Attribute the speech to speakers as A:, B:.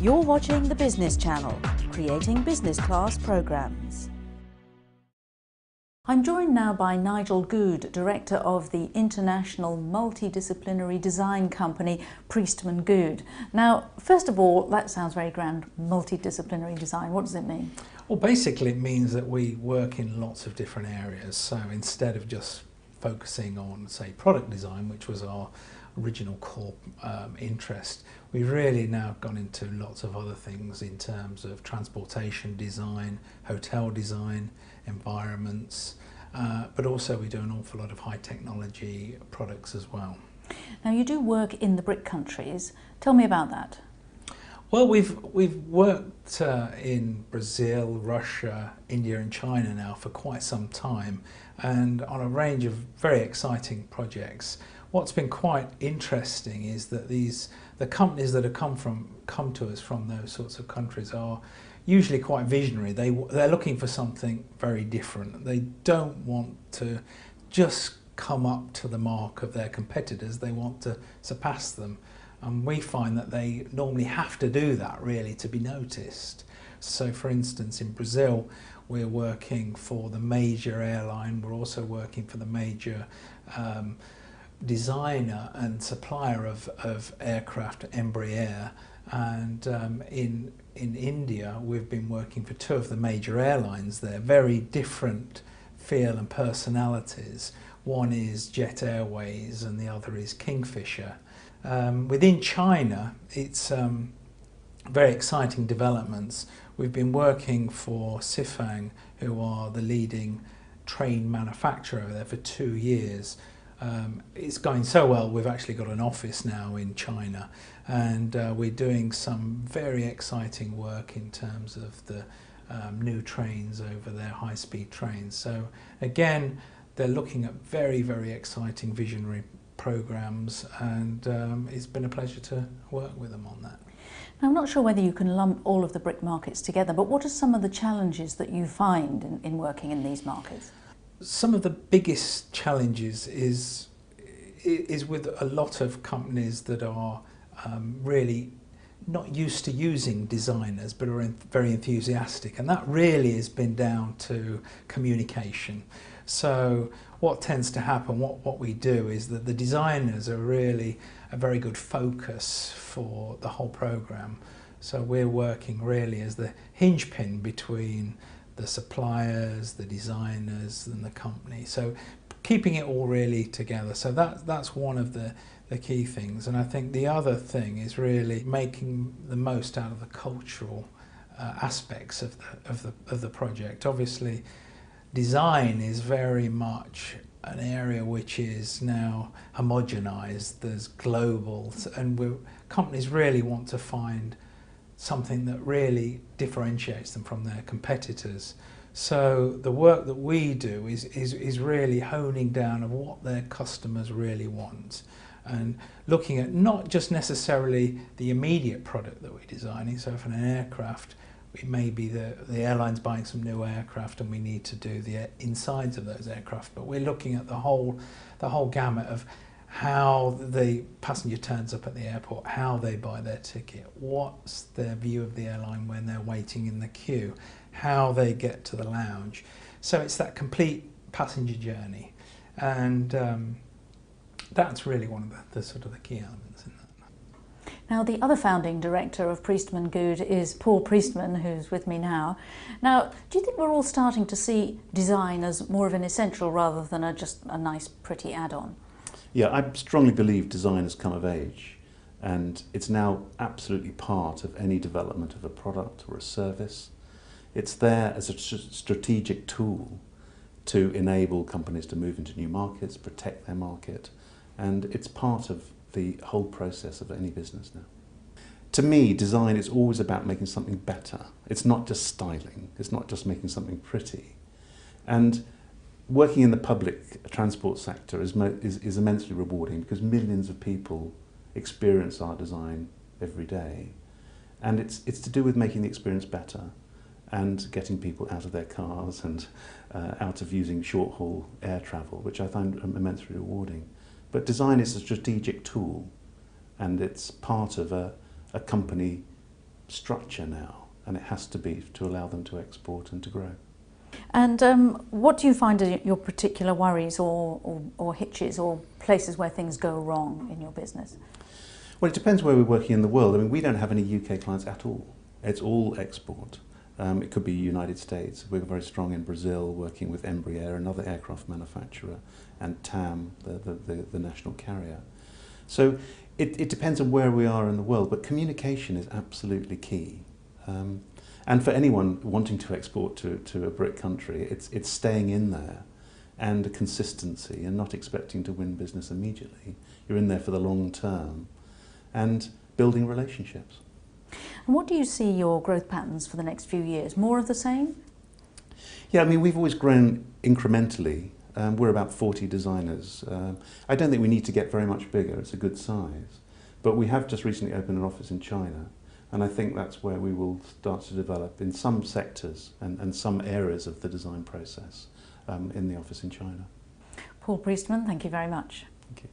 A: You're watching the Business Channel, creating business class programmes. I'm joined now by Nigel Goode, Director of the international multidisciplinary design company Priestman and Goode. Now, first of all, that sounds very grand, multidisciplinary design. What does it mean?
B: Well, basically it means that we work in lots of different areas. So instead of just focusing on, say, product design, which was our original core interest, we've really now gone into lots of other things in terms of transportation design, hotel design, environments, but also we do an awful lot of high technology products as well.
A: Now, you do work in the BRIC countries. Tell me about that.
B: Well, we've worked in Brazil, Russia, India and China now for quite some time, and on a range of very exciting projects. What's been quite interesting is that the companies that have come to us from those sorts of countries are usually quite visionary. They're looking for something very different. They don't want to just come up to the mark of their competitors. They want to surpass them. And we find that they normally have to do that really to be noticed. So for instance, in Brazil, we're working for the major airline. We're also working for the major designer and supplier of aircraft, Embraer. And in India, we've been working for two of the major airlines there, very different feel and personalities. One is Jet Airways and the other is Kingfisher. Within China, it's very exciting developments. We've been working for Sifang, who are the leading train manufacturer over there, for 2 years. It's going so well, we've actually got an office now in China, and we're doing some very exciting work in terms of the new trains over there, high-speed trains. So again, they're looking at very, very exciting visionary programs, and it's been a pleasure to work with them on that.
A: Now, I'm not sure whether you can lump all of the BRIC markets together, but what are some of the challenges that you find in working in these markets?
B: Some of the biggest challenges is with a lot of companies that are really not used to using designers but are very enthusiastic, and that really has been down to communication. So what tends to happen, what we do is that the designers are really a very good focus for the whole program. So we're working really as the hinge pin between the suppliers, the designers and the company. So keeping it all really together. So that's one of the key things. And I think the other thing is really making the most out of the cultural aspects of the project. Obviously, design is very much an area which is now homogenized. There's global, and companies really want to find something that really differentiates them from their competitors. So the work that we do is really honing down of what their customers really want, and looking at not just necessarily the immediate product that we're designing. So for an aircraft, it may be the airline's buying some new aircraft and we need to do the insides of those aircraft, but we're looking at the whole gamut of how the passenger turns up at the airport, how they buy their ticket, what's their view of the airline when they're waiting in the queue, how they get to the lounge. So it's that complete passenger journey, and that's really one of the sort of the key elements in that.
A: Now, the other founding director of Priestman and Goode is Paul Priestman, who's with me now. Now, do you think we're all starting to see design as more of an essential rather than just a nice, pretty add-on?
C: Yeah, I strongly believe design has come of age, and it's now absolutely part of any development of a product or a service. It's there as a strategic tool to enable companies to move into new markets, protect their market, and it's part of the whole process of any business now. To me, design is always about making something better. It's not just styling, it's not just making something pretty. And working in the public transport sector is immensely rewarding, because millions of people experience our design every day, and it's to do with making the experience better and getting people out of their cars and out of using short-haul air travel, which I find immensely rewarding. But design is a strategic tool, and it's part of a company structure now, and it has to be to allow them to export and to grow.
A: And what do you find are your particular worries or hitches or places where things go wrong in your business?
C: Well, it depends where we're working in the world. I mean, we don't have any UK clients at all. It's all export. It could be United States. We're very strong in Brazil, working with Embraer, another aircraft manufacturer, and TAM, the national carrier. So it depends on where we are in the world, but communication is absolutely key. And for anyone wanting to export to a BRIC country, it's staying in there and a consistency and not expecting to win business immediately. You're in there for the long term and building relationships.
A: And what do you see your growth patterns for the next few years? More of the same?
C: Yeah, I mean, we've always grown incrementally. We're about 40 designers. I don't think we need to get very much bigger. It's a good size. But we have just recently opened an office in China, and I think that's where we will start to develop in some sectors and some areas of the design process in the office in China.
A: Paul Priestman, thank you very much.
C: Thank you.